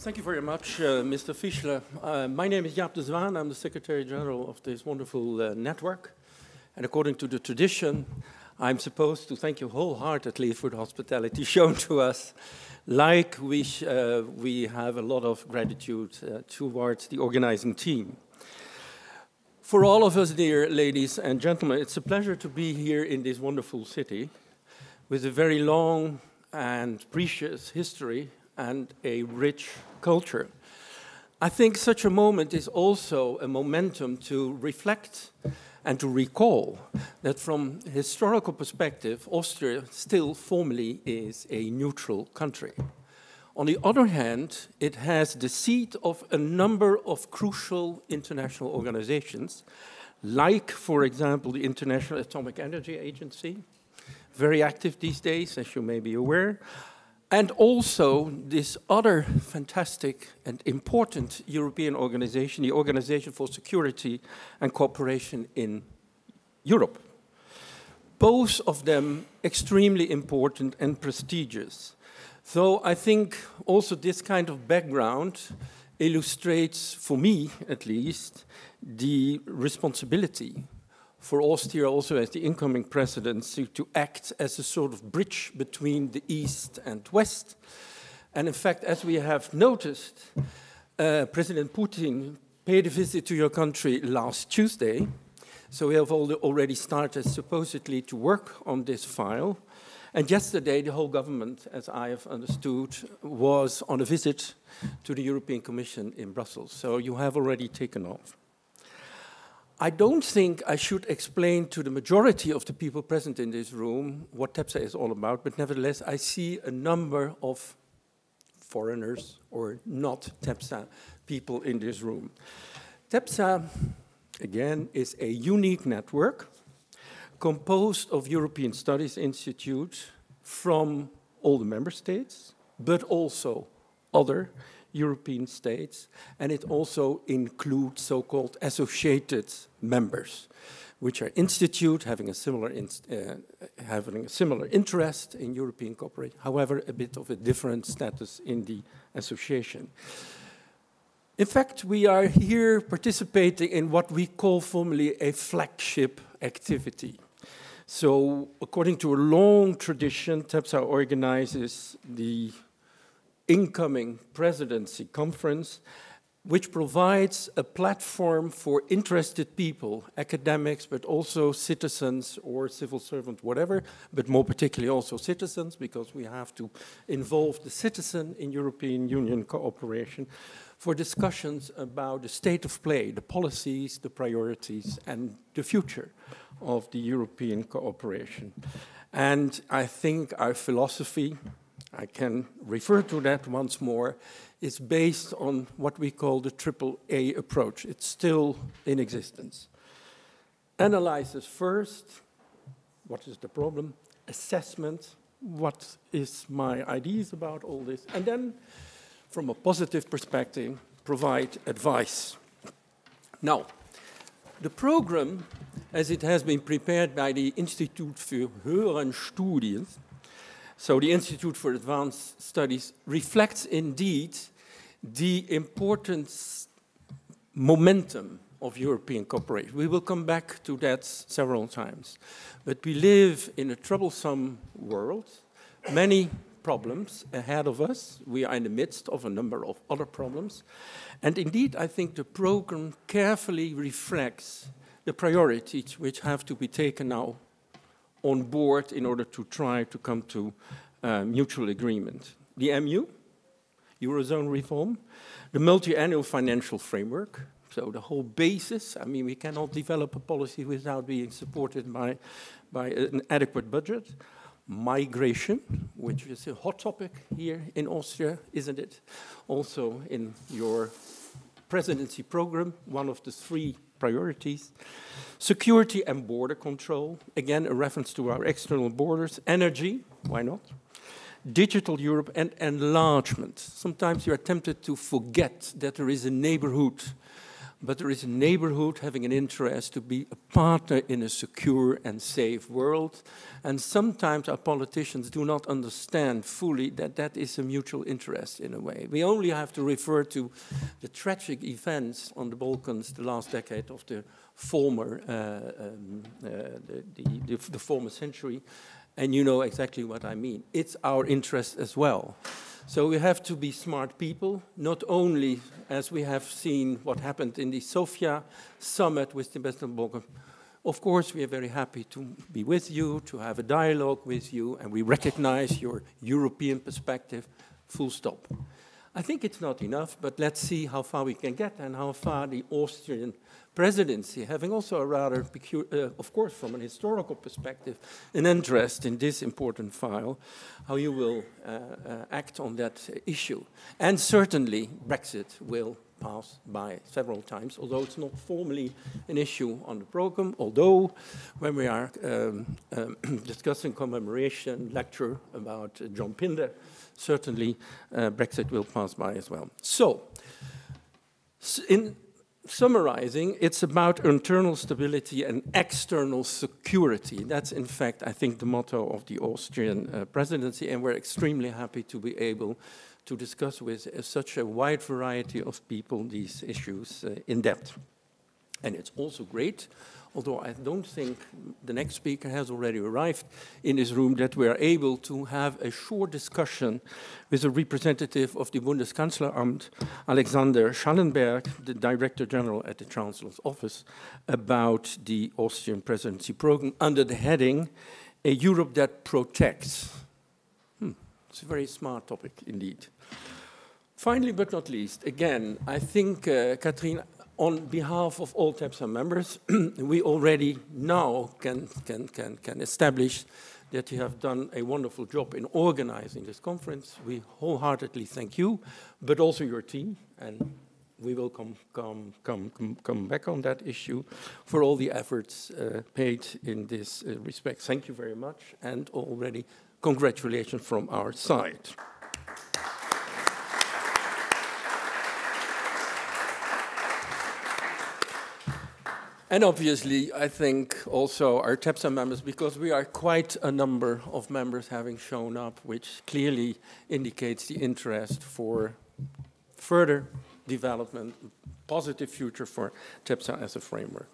Thank you very much, Mr. Fischler. My name is Jaap de Zwaan. I'm the Secretary General of this wonderful network. And according to the tradition, I'm supposed to thank you wholeheartedly for the hospitality shown to us, like we have a lot of gratitude towards the organizing team. For all of us, dear ladies and gentlemen, it's a pleasure to be here in this wonderful city with a very long and precious history and a rich culture. I think such a moment is also a momentum to reflect and to recall that from a historical perspective, Austria still formally is a neutral country. On the other hand, it has the seat of a number of crucial international organizations, like, for example, the International Atomic Energy Agency, very active these days, as you may be aware, and also this other fantastic and important European organization, the Organization for Security and Cooperation in Europe. Both of them extremely important and prestigious. So I think also this kind of background illustrates, for me at least, the responsibility for Austria also as the incoming presidency to act as a sort of bridge between the East and West. And in fact, as we have noticed, President Putin paid a visit to your country last Tuesday. So we have already started supposedly to work on this file. And yesterday, the whole government, as I have understood, was on a visit to the European Commission in Brussels. So you have already taken off. I don't think I should explain to the majority of the people present in this room what TEPSA is all about, but nevertheless, I see a number of foreigners or not TEPSA people in this room. TEPSA, again, is a unique network composed of European Studies Institutes from all the member states, but also other European states, and it also includes so-called associated members, which are institutes having a similar interest in European cooperation, however, a bit of a different status in the association. In fact, we are here participating in what we call formally a flagship activity. So, according to a long tradition, TEPSA organizes the incoming presidency conference, which provides a platform for interested people, academics, but also citizens or civil servants, whatever, but more particularly also citizens, because we have to involve the citizen in European Union cooperation, for discussions about the state of play, the policies, the priorities, and the future of the European cooperation. And I think our philosophy, I can refer to that once more, is based on what we call the AAA approach. It's still in existence. Analysis first, what is the problem? Assessment, what is my ideas about all this? And then, from a positive perspective, provide advice. Now, the program, as it has been prepared by the Institute für Höhere Studien, so the Institute for Advanced Studies, reflects indeed the important momentum of European cooperation. We will come back to that several times. But we live in a troublesome world, many problems ahead of us. We are in the midst of a number of other problems. And indeed, I think the program carefully reflects the priorities which have to be taken now on board in order to try to come to mutual agreement. The EMU, Eurozone reform, the multi-annual financial framework, so the whole basis. I mean, we cannot develop a policy without being supported by an adequate budget. Migration, which is a hot topic here in Austria, isn't it? Also in your presidency program, one of the 3 priorities. Security and border control, again, a reference to our external borders. Energy, why not? Digital Europe and enlargement. Sometimes you are tempted to forget that there is a neighborhood but there is a neighborhood having an interest to be a partner in a secure and safe world. And sometimes our politicians do not understand fully that that is a mutual interest in a way. We only have to refer to the tragic events on the Balkans the last decade of the former, the former century, and you know exactly what I mean. It's our interest as well. So we have to be smart people, not only as we have seen what happened in the Sofia summit with the Western Balkans. Of course, we are very happy to be with you, to have a dialogue with you, and we recognize your European perspective, full stop. I think it's not enough, but let's see how far we can get and how far the Austrian presidency, having also a rather peculiar, of course, from an historical perspective, an interest in this important file, how you will act on that issue. And certainly, Brexit will pass by several times, although it's not formally an issue on the program, although when we are discussing commemoration lecture about John Pinder, certainly Brexit will pass by as well. So, in summarizing, it's about internal stability and external security. That's, in fact, I think, the motto of the Austrian presidency, and we're extremely happy to be able to discuss with such a wide variety of people these issues in depth. And it's also great, although I don't think the next speaker has already arrived in this room, that we are able to have a short discussion with a representative of the Bundeskanzleramt, Alexander Schallenberg, the Director General at the Chancellor's Office, about the Austrian presidency program under the heading, A Europe That Protects. It's a very smart topic indeed. Finally, but not least, again, I think, Katrien, on behalf of all TEPSA members, we already now can establish that you have done a wonderful job in organizing this conference. We wholeheartedly thank you, but also your team, and we will come back on that issue for all the efforts paid in this respect. Thank you very much, and already congratulations from our side. And obviously, I think also our TEPSA members, because we are quite a number of members having shown up, which clearly indicates the interest for further development, positive future for TEPSA as a framework.